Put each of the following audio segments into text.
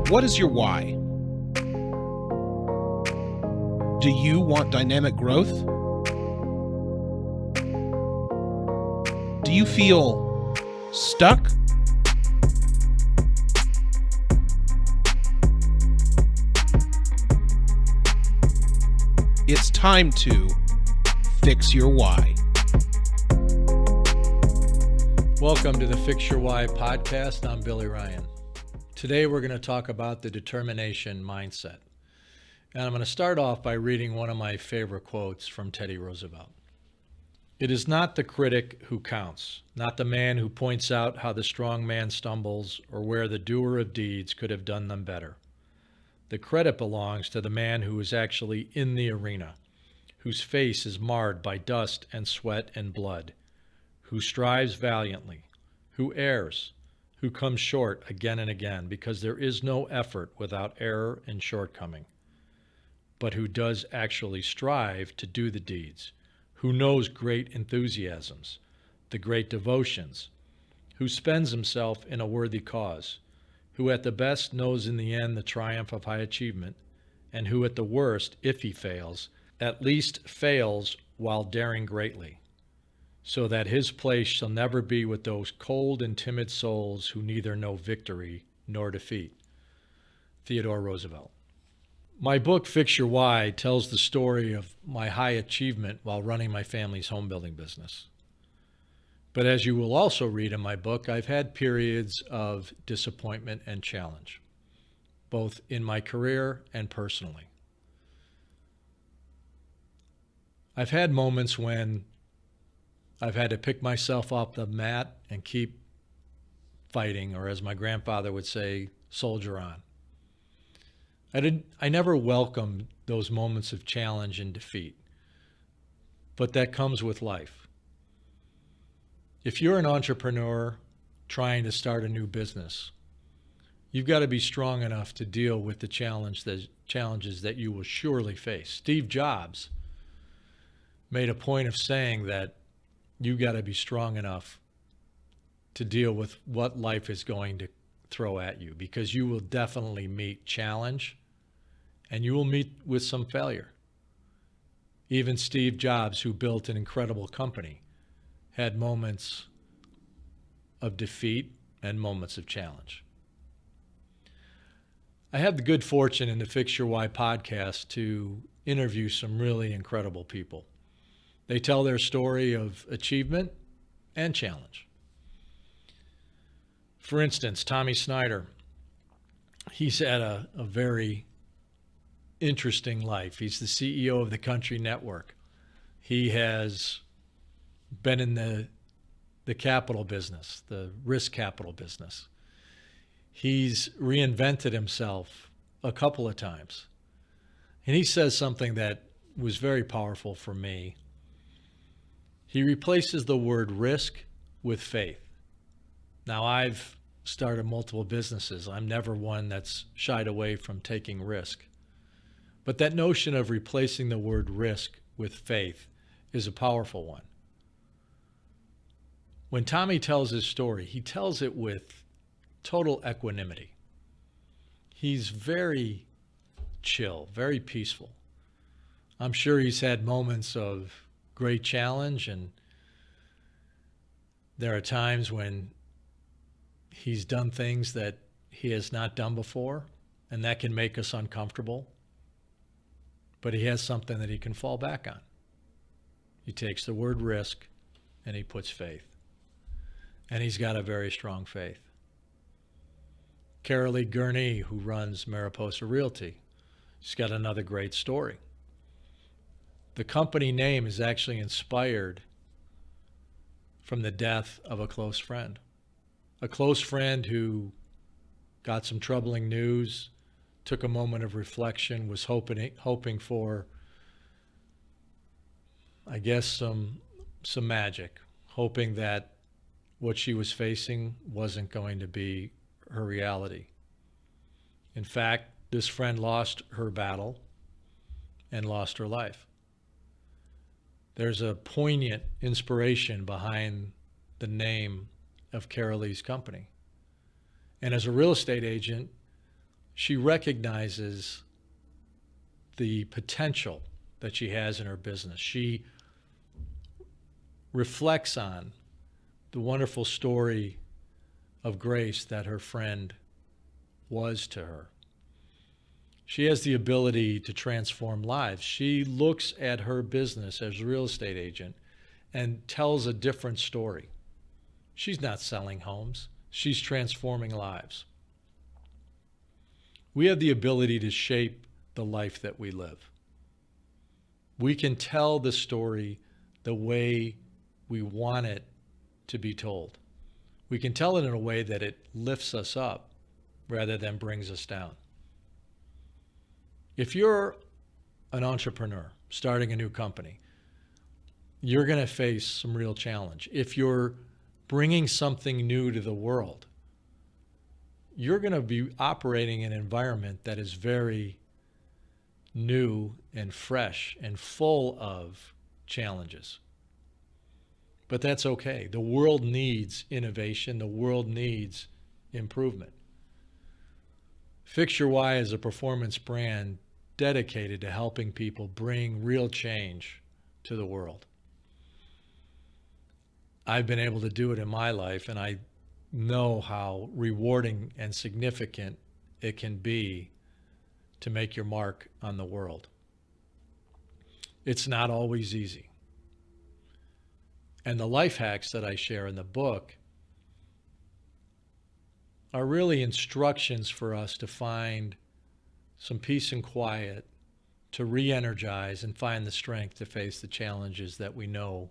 What is your why? Do you want dynamic growth? Do you feel stuck? It's time to fix your why. Welcome to the Fix Your Why podcast. I'm Billy Ryan. Today we're going to talk about the determination mindset. And I'm going to start off by reading one of my favorite quotes from Teddy Roosevelt. It is not the critic who counts, not the man who points out how the strong man stumbles or where the doer of deeds could have done them better. The credit belongs to the man who is actually in the arena, whose face is marred by dust and sweat and blood, who strives valiantly, who errs, who comes short again and again, because there is no effort without error and shortcoming, but who does actually strive to do the deeds, who knows great enthusiasms, the great devotions, who spends himself in a worthy cause, who at the best knows in the end the triumph of high achievement, and who at the worst, if he fails, at least fails while daring greatly, so that his place shall never be with those cold and timid souls who neither know victory nor defeat. Theodore Roosevelt. My book, Fix Your Why, tells the story of my high achievement while running my family's home building business. But as you will also read in my book, I've had periods of disappointment and challenge, both in my career and personally. I've had moments when I've had to pick myself off the mat and keep fighting, or as my grandfather would say, soldier on. I never welcomed those moments of challenge and defeat, but that comes with life. If you're an entrepreneur trying to start a new business, you've got to be strong enough to deal with the challenges that you will surely face. Steve Jobs made a point of saying that you got to be strong enough to deal with what life is going to throw at you, because you will definitely meet challenge and you will meet with some failure. Even Steve Jobs, who built an incredible company, had moments of defeat and moments of challenge. I have the good fortune in the Fix Your Why podcast to interview some really incredible people. They tell their story of achievement and challenge. For instance, Tommy Snyder, he's had a very interesting life. He's the CEO of the Country Network. He has been in the capital business, the risk capital business. He's reinvented himself a couple of times. And he says something that was very powerful for me. He replaces the word risk with faith. Now, I've started multiple businesses. I'm never one that's shied away from taking risk. But that notion of replacing the word risk with faith is a powerful one. When Tommy tells his story, he tells it with total equanimity. He's very chill, very peaceful. I'm sure he's had moments of great challenge, and there are times when he's done things that he has not done before, and that can make us uncomfortable. But he has something that he can fall back on. He takes the word risk and he puts faith. And he's got a very strong faith. Carolee Gurney, who runs Mariposa Realty, she's got another great story. The company name is actually inspired from the death of a close friend. A close friend who got some troubling news, took a moment of reflection, was hoping for, I guess, some magic, hoping that what she was facing wasn't going to be her reality. In fact, this friend lost her battle and lost her life. There's a poignant inspiration behind the name of Carolee's company. And as a real estate agent, She recognizes the potential that she has in her business. She reflects on the wonderful story of grace that her friend was to her. She has the ability to transform lives. She looks at her business as a real estate agent and tells a different story. She's not selling homes. She's transforming lives. We have the ability to shape the life that we live. We can tell the story the way we want it to be told. We can tell it in a way that it lifts us up rather than brings us down. If you're an entrepreneur starting a new company, you're going to face some real challenge. If you're bringing something new to the world, you're going to be operating in an environment that is very new and fresh and full of challenges. But that's okay. The world needs innovation. The world needs improvement. Fix Your Why is a performance brand dedicated to helping people bring real change to the world. I've been able to do it in my life, and I know how rewarding and significant it can be to make your mark on the world. It's not always easy. And the life hacks that I share in the book are really instructions for us to find some peace and quiet, to re-energize and find the strength to face the challenges that we know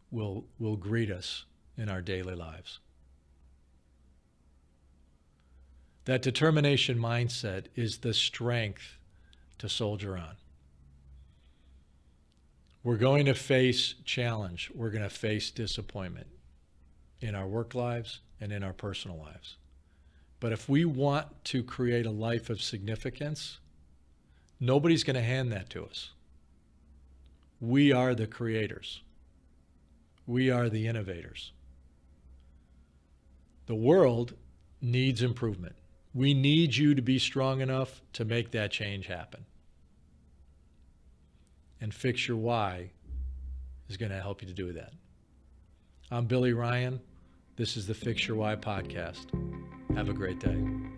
will greet us in our daily lives. That determination mindset is the strength to soldier on. We're going to face challenge. We're going to face disappointment in our work lives and in our personal lives. But if we want to create a life of significance, nobody's going to hand that to us. We are the creators. We are the innovators. The world needs improvement. We need you to be strong enough to make that change happen. And Fix Your Why is going to help you to do that. I'm Billy Ryan. This is the Fix Your Why podcast. Have a great day.